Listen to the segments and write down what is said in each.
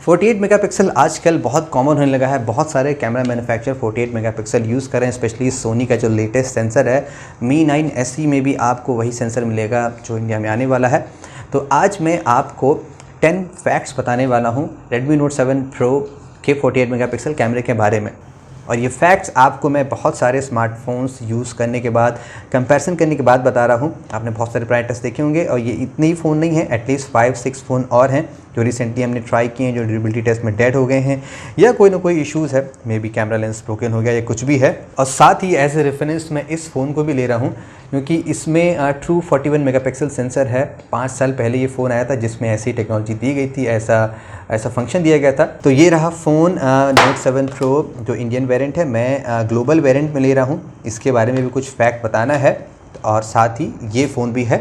48 megapixel आजकल बहुत common होने लगा है। बहुत सारे कैमरा मैन्युफैक्चरर 48 मेगापिक्सल यूज़ कर रहे हैं। स्पेशली सोनी का जो लेटेस्ट सेंसर है मी 9 SE में भी आपको वही सेंसर मिलेगा जो इंडिया में आने वाला है। तो आज मैं आपको 10 फैक्ट्स बताने वाला हूँ Redmi Note 7 Pro के 48 मेगापिक्सल कैमरे के बारे में। और ये फैक्ट्स आपको मैं बहुत सारे स्मार्टफोन्स यूज़ करने के बाद, कंपैरिजन करने के बाद बता रहा हूँ। आपने बहुत सारे प्राइस टेस्ट देखे होंगे और ये इतने ही फ़ोन नहीं है, एटलीस्ट 5-6 फ़ोन और हैं जो रिसेंटली हमने ट्राई किए हैं, जो ड्यूरेबिलिटी टेस्ट में डेड हो गए हैं या कोई ना कोई इश्यूज़ है, may be camera lens broken हो गया या कुछ भी है। और साथ ही एज ए रेफरेंस मैं इस फ़ोन को भी ले रहा हूँ क्योंकि इसमें ट्रू 41 मेगापिक्सल सेंसर है। 5 साल पहले ये फ़ोन आया था जिसमें ऐसी टेक्नोलॉजी दी गई थी, ऐसा फंक्शन दिया गया था। तो ये रहा फ़ोन Note 7 Pro जो इंडियन वेरिएंट है। मैं ग्लोबल वेरिएंट में ले रहा हूँ, इसके बारे में भी कुछ फैक्ट बताना है और साथ ही ये फ़ोन भी है।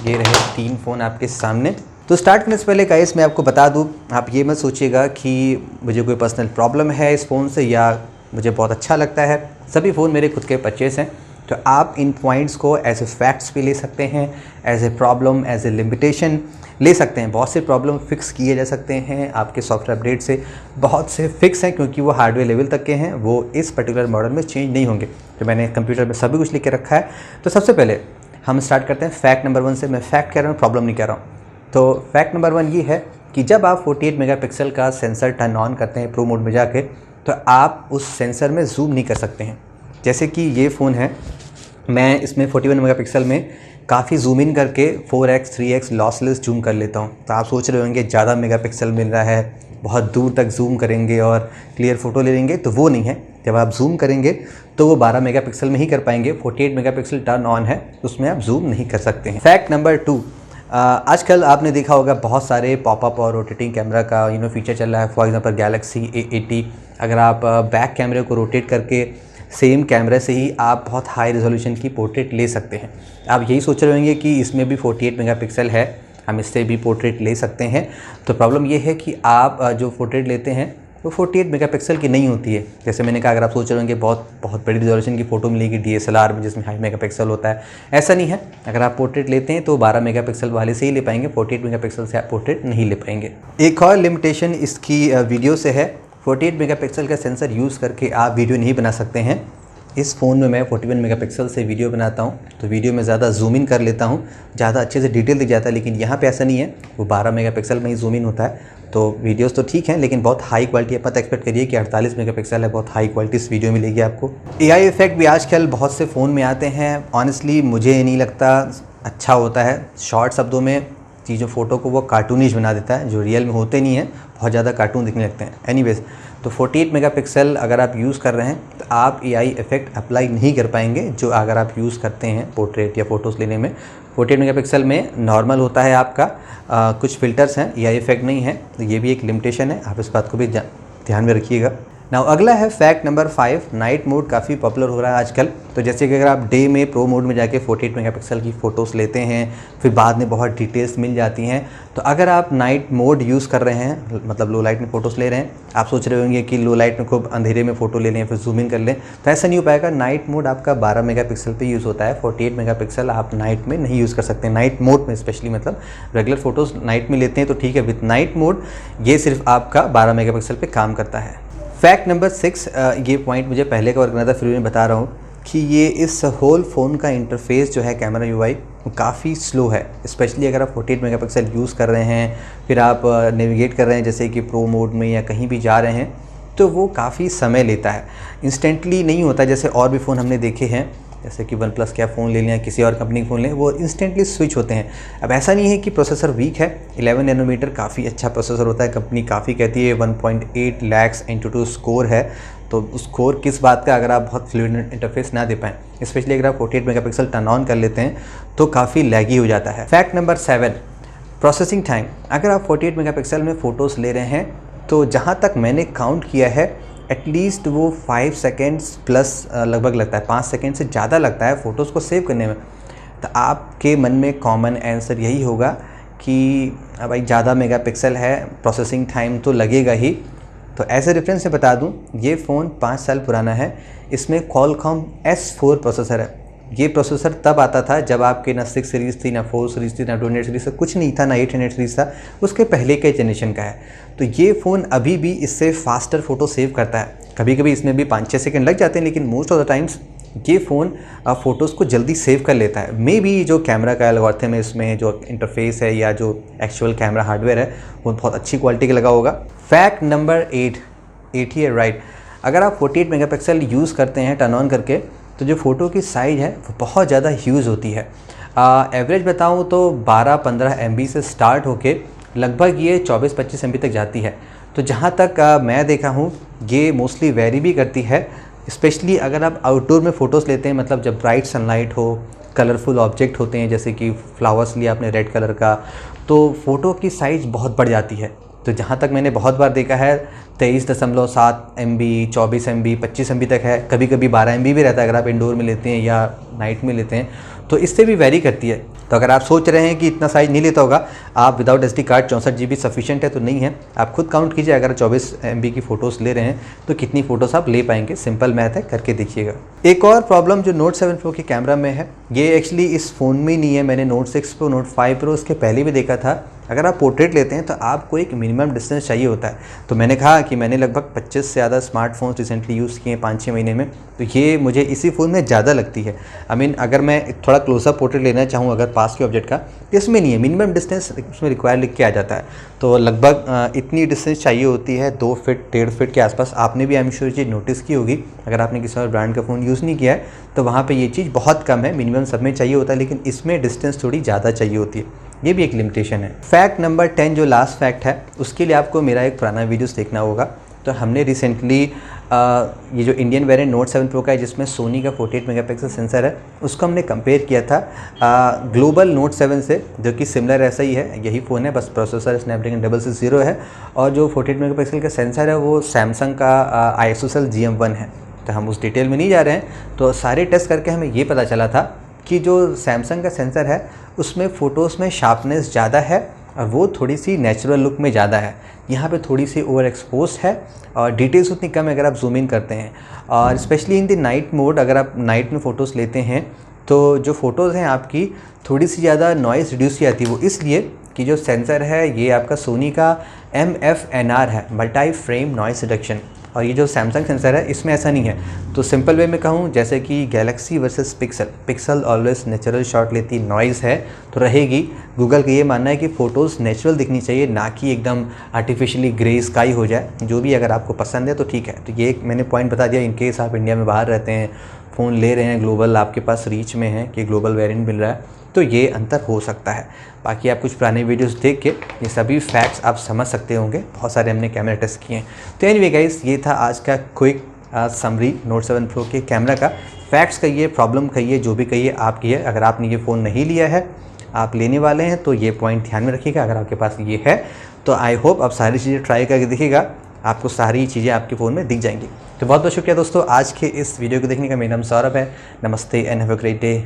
ये रहे 3 फ़ोन आपके सामने। तो स्टार्ट करने से पहले गाइस मैं आपको बता दूँ, आप ये मत सोचिएगा कि मुझे कोई पर्सनल प्रॉब्लम है इस फ़ोन से या मुझे बहुत अच्छा लगता है। सभी फ़ोन मेरे खुद के परचेस हैं। तो आप इन पॉइंट्स को एज ए फैक्ट्स भी ले सकते हैं, as a problem, as a limitation ले सकते हैं। बहुत से प्रॉब्लम फिक्स किए जा सकते हैं आपके सॉफ्टवेयर अपडेट से। बहुत से फिक्स हैं क्योंकि वो हार्डवेयर लेवल तक के हैं, वो इस पर्टिकुलर मॉडल में चेंज नहीं होंगे। तो मैंने कंप्यूटर में सभी कुछ लिख के रखा है। तो सबसे पहले हम स्टार्ट करते हैं फैक्ट नंबर 1 से। मैं फैक्ट कह रहा हूँ, प्रॉब्लम नहीं कह रहा हूँ। तो फैक्ट नंबर 1 ये है कि जब आप 48 मेगापिक्सल का सेंसर टर्न ऑन करते हैं प्रो मोड में जाके, तो आप उस सेंसर में जूम नहीं कर सकते हैं। जैसे कि ये फ़ोन है, मैं इसमें 41 मेगापिक्सल में काफ़ी जूम इन करके 4x 3x लॉसलेस जूम कर लेता हूँ। तो आप सोच रहे होंगे ज़्यादा मेगापिक्सल मिल रहा है, बहुत दूर तक जूम करेंगे और क्लियर फ़ोटो ले लेंगे, तो वो नहीं है। जब आप जूम करेंगे तो वो 12 मेगापिक्सल में ही कर पाएंगे। 48 मेगापिक्सल टर्न ऑन है, उसमें आप जूम नहीं कर सकते हैं। फैक्ट नंबर 2, आजकल आपने देखा होगा बहुत सारे पॉपअप और रोटेटिंग कैमरा का फीचर चल रहा है। फॉर एग्जांपल गैलेक्सी A80, अगर आप बैक कैमरे को रोटेट करके सेम कैमरे से ही आप बहुत हाई रेजोल्यूशन की पोर्ट्रेट ले सकते हैं। आप यही सोच रहे होंगे कि इसमें भी 48 मेगापिक्सल है, हम इससे भी पोर्ट्रेट ले सकते हैं। तो प्रॉब्लम ये है कि आप जो पोर्ट्रेट लेते हैं वो 48 मेगापिक्सल की नहीं होती है। जैसे मैंने कहा, अगर आप सोच रहे होंगे बहुत बड़ी रेजोल्यूशन की फ़ोटो मिलेगी DSLR में जिसमें 5 मेगापिक्सल होता है, ऐसा नहीं है। अगर आप पोर्ट्रेट लेते हैं तो 12 मेगापिक्सल वाले से ही ले पाएंगे, 48 मेगापिक्सल से आप पोर्ट्रेट नहीं ले पाएंगे। एक और लिमिटेशन इसकी वीडियो से है। 48 मेगापिक्सल का सेंसर यूज़ करके आप वीडियो नहीं बना सकते हैं। इस फ़ोन में मैं 41 मेगापिक्सल से वीडियो बनाता हूँ तो वीडियो में ज़्यादा जूम इन कर लेता हूँ, ज़्यादा अच्छे से डिटेल दिख जाता है। लेकिन यहाँ पे ऐसा नहीं है, वो 12 मेगापिक्सल में ही जूम इन होता है। तो वीडियोस तो ठीक हैं लेकिन बहुत हाई क्वालिटी है। पता एक्सपेक्ट करिए कि 48 मेगापिक्सल है, बहुत हाई क्वालिटी इस वीडियो मिलेगी आपको। AI इफेक्ट भी आजकल बहुत से फ़ोन में आते हैं। ऑनेस्टली मुझे नहीं लगता अच्छा होता है। शॉर्ट शब्दों में चीज़ों फ़ोटो को वो कार्टूनिश बना देता है, जो रियल में होते नहीं हैं, बहुत ज़्यादा कार्टून दिखने लगते हैं। एनीवेज़, तो 48 मेगापिक्सल अगर आप यूज़ कर रहे हैं तो आप AI इफेक्ट अप्लाई नहीं कर पाएंगे जो अगर आप यूज़ करते हैं पोर्ट्रेट या फ़ोटोज़ लेने में। 48 मेगापिक्सल में नॉर्मल होता है आपका, कुछ फ़िल्टर्स हैं, AI इफेक्ट नहीं है। तो ये भी एक लिमिटेशन है, आप इस बात को भी ध्यान में रखिएगा। नाउ अगला है फैक्ट नंबर 5, नाइट मोड काफ़ी पॉपुलर हो रहा है आजकल। तो जैसे कि अगर आप डे में प्रो मोड में जाके 48 मेगापिक्सल की फ़ोटोज़ लेते हैं, फिर बाद में बहुत डिटेल्स मिल जाती हैं। तो अगर आप नाइट मोड यूज़ कर रहे हैं, मतलब लो लाइट में फ़ोटोज़ ले रहे हैं, आप सोच रहे होंगे कि लो लाइट में खूब अंधेरे में फ़ोटो ले लें फिर जूम इन कर लें, तो ऐसा नहीं हो पाएगा। नाइट मोड आपका 12 मेगापिक्सल पे यूज़ होता है। 48 मेगापिक्सल आप नाइट में नहीं यूज़ कर सकते। नाइट मोड में स्पेशली, मतलब रेगुलर फ़ोटोज़ नाइट में लेते हैं तो ठीक है, विथ नाइट मोड ये सिर्फ आपका 12 मेगापिक्सल पे काम करता है। फैक्ट नंबर 6, ये पॉइंट मुझे पहले कवर करना था, फिर मैं बता रहा हूँ कि ये इस होल फ़ोन का इंटरफेस जो है कैमरा UI वो काफ़ी स्लो है। स्पेशली अगर आप 48 मेगापिक्सल यूज़ कर रहे हैं, फिर आप नेविगेट कर रहे हैं जैसे कि प्रो मोड में या कहीं भी जा रहे हैं, तो वो काफ़ी समय लेता है, इंस्टेंटली नहीं होता। जैसे और भी फ़ोन हमने देखे हैं, जैसे कि OnePlus का फ़ोन ले लें या किसी और कंपनी का फ़ोन लें, वो इंस्टेंटली स्विच होते हैं। अब ऐसा नहीं है कि प्रोसेसर वीक है, 11 नैनोमीटर काफ़ी अच्छा प्रोसेसर होता है। कंपनी काफ़ी कहती है 1.8 लाख Antutu स्कोर है। तो स्कोर किस बात का, अगर आप बहुत फ्लूइड इंटरफेस ना दे पाएँ, स्पेशली अगर आप 48 मेगापिक्सल टर्न ऑन कर लेते हैं तो काफ़ी लैगी हो जाता है। Fact number 7, processing time. अगर आप 48 मेगापिक्सल में फ़ोटोज़ ले रहे हैं तो जहाँ तक मैंने काउंट किया है, एटलीस्ट वो 5 सेकेंड्स प्लस लगभग लगता है, 5 सेकेंड से ज़्यादा लगता है फ़ोटोज़ को सेव करने में। तो आपके मन में कॉमन आंसर यही होगा कि भाई ज़्यादा मेगापिक्सल है, प्रोसेसिंग टाइम तो लगेगा ही। तो ऐसे रेफरेंस से बता दूं, ये फ़ोन 5 साल पुराना है। इसमें Qualcomm S4 प्रोसेसर है ये प्रोसेसर तब आता था जब आपके ना 6 सीरीज़ थी, ना 4 सीरीज़ थी, ना 200 सीरीज़ था, कुछ नहीं था, ना 800 सीरीज़ था, उसके पहले के जनरेशन का है। तो ये फ़ोन अभी भी इससे फास्टर फ़ोटो सेव करता है। कभी कभी इसमें भी 5-6 सेकंड लग जाते हैं, लेकिन मोस्ट ऑफ द टाइम्स ये फ़ोन फ़ोटोज़ को जल्दी सेव कर लेता है। मे बी जो कैमरा का एल्गोरिथम है, इसमें जो इंटरफेस है या जो एक्चुअल कैमरा हार्डवेयर है वो बहुत अच्छी क्वालिटी का लगा होगा। फैक्ट नंबर 8 ही है, राइट। अगर आप 48 मेगापिक्सल यूज़ करते हैं टर्न ऑन करके, तो जो फ़ोटो की साइज़ है वो बहुत ज़्यादा ह्यूज होती है। एवरेज बताऊँ तो 12-15 MB से स्टार्ट होके लगभग ये 24-25 MB तक जाती है। तो जहाँ तक मैं देखा हूँ ये मोस्टली वेरी भी करती है, स्पेशली अगर आप आउटडोर में फ़ोटोज़ लेते हैं, मतलब जब ब्राइट सनलाइट हो, कलरफुल ऑब्जेक्ट होते हैं, जैसे कि फ्लावर्स लिया आपने रेड कलर का, तो फ़ोटो की साइज़ बहुत बढ़ जाती है। तो जहाँ तक मैंने बहुत बार देखा है 23.7 MB, 24 MB, 25 MB तक है, कभी कभी 12 MB भी रहता है अगर आप इंडोर में लेते हैं या नाइट में लेते हैं, तो इससे भी वेरी करती है। तो अगर आप सोच रहे हैं कि इतना साइज़ नहीं लेता होगा आप, without SD card 64 GB sufficient है, तो नहीं है। आप खुद काउंट कीजिए, अगर 24 MB की फ़ोटोज़ ले रहे हैं तो कितनी फ़ोटोज़ आप ले पाएंगे। सिंपल मैथ है, करके देखिएगा। एक और प्रॉब्लम जो Note 7 Pro के कैमरा में है, ये एक्चुअली इस फ़ोन में ही नहीं है, मैंने Note 6 Pro, Note 5 Pro इसके पहले भी देखा था। अगर आप पोर्ट्रेट लेते हैं तो आपको एक मिनिमम डिस्टेंस चाहिए होता है। तो मैंने कहा कि मैंने लगभग 25 से ज़्यादा स्मार्टफोन्स रिसेंटली यूज़ किए हैं 5-6 महीने में, तो ये मुझे इसी फ़ोन में ज़्यादा लगती है। अगर मैं थोड़ा क्लोजअप पोर्ट्रेट लेना चाहूँ अगर पास के ऑब्जेक्ट का, इसमें नहीं है, मिनिमम डिस्टेंस उसमें रिक्वायर लिख के आ जाता है। तो लगभग इतनी डिस्टेंस चाहिए होती है, 2 फीट 1.5 फीट के आसपास। आपने भी I am sure cheese notice की होगी, अगर आपने किसी और ब्रांड का फ़ोन यूज़ नहीं किया है तो वहाँ पर ये चीज़ बहुत कम है, मिनिमम सब में चाहिए होता है, लेकिन इसमें डिस्टेंस थोड़ी ज़्यादा चाहिए होती है। ये भी एक लिमिटेशन है। फैक्ट नंबर 10 जो लास्ट फैक्ट है, उसके लिए आपको मेरा एक पुराना वीडियोस देखना होगा। तो हमने रिसेंटली ये जो इंडियन वेरिएंट Note 7 Pro का है, जिसमें सोनी का 48 मेगापिक्सल सेंसर है, उसको हमने कंपेयर किया था ग्लोबल Note 7 से, जो कि सिमिलर ऐसा ही है, यही फ़ोन है, बस प्रोसेसर स्नैपड्रैगन 660 है, और जो 48 मेगापिक्सल का सेंसर है वो सैमसंग का ISOCELL GM1 है। तो हम उस डिटेल में नहीं जा रहे हैं। तो सारे टेस्ट करके हमें ये पता चला था कि जो सैमसंग का सेंसर है उसमें फ़ोटोज़ में शार्पनेस ज़्यादा है और वो थोड़ी सी नेचुरल लुक में ज़्यादा है। यहाँ पे थोड़ी सी ओवर एक्सपोज है और डिटेल्स उतनी कम है अगर आप जूम इन करते हैं। और specially in the night mode, अगर आप नाइट में फ़ोटोज़ लेते हैं तो जो फ़ोटोज़ हैं आपकी थोड़ी सी ज़्यादा नॉइज़ रिड्यूस की जाती है। वो इसलिए कि जो सेंसर है ये आपका सोनी का MFNR है, मल्टी फ्रेम नॉइज़ रिडक्शन, और ये जो सैमसंग सेंसर है इसमें ऐसा नहीं है। तो सिंपल वे में कहूँ, जैसे कि Galaxy versus pixel always natural shot लेती, नॉइज़ है तो रहेगी। गूगल का ये मानना है कि फ़ोटोज़ नेचुरल दिखनी चाहिए, ना कि एकदम आर्टिफिशियली ग्रे स्काई हो जाए। जो भी अगर आपको पसंद है तो ठीक है। तो ये एक मैंने पॉइंट बता दिया, इन केस आप इंडिया में बाहर रहते हैं, फ़ोन ले रहे हैं, ग्लोबल आपके पास रीच में है कि ग्लोबल वेरिएंट मिल रहा है, तो ये अंतर हो सकता है। बाकी आप कुछ पुराने वीडियोस देख के ये सभी फैक्ट्स आप समझ सकते होंगे, बहुत सारे हमने कैमरा टेस्ट किए हैं। तो एनीवे गाइस, ये था आज का क्विक समरी Note 7 Pro के कैमरा का। फैक्ट्स कहिए, प्रॉब्लम कहिए, जो भी कहिए आपकी है। अगर आपने ये फ़ोन नहीं लिया है, आप लेने वाले हैं, तो ये पॉइंट ध्यान में रखिएगा। अगर आपके पास ये है तो आई होप आप सारी चीज़ें ट्राई करके देखिएगा, आपको सारी चीज़ें आपके फ़ोन में दिख जाएंगी। तो बहुत बहुत शुक्रिया दोस्तों आज के इस वीडियो को देखने का। मेरा नाम सौरभ है। नमस्ते and have a great day.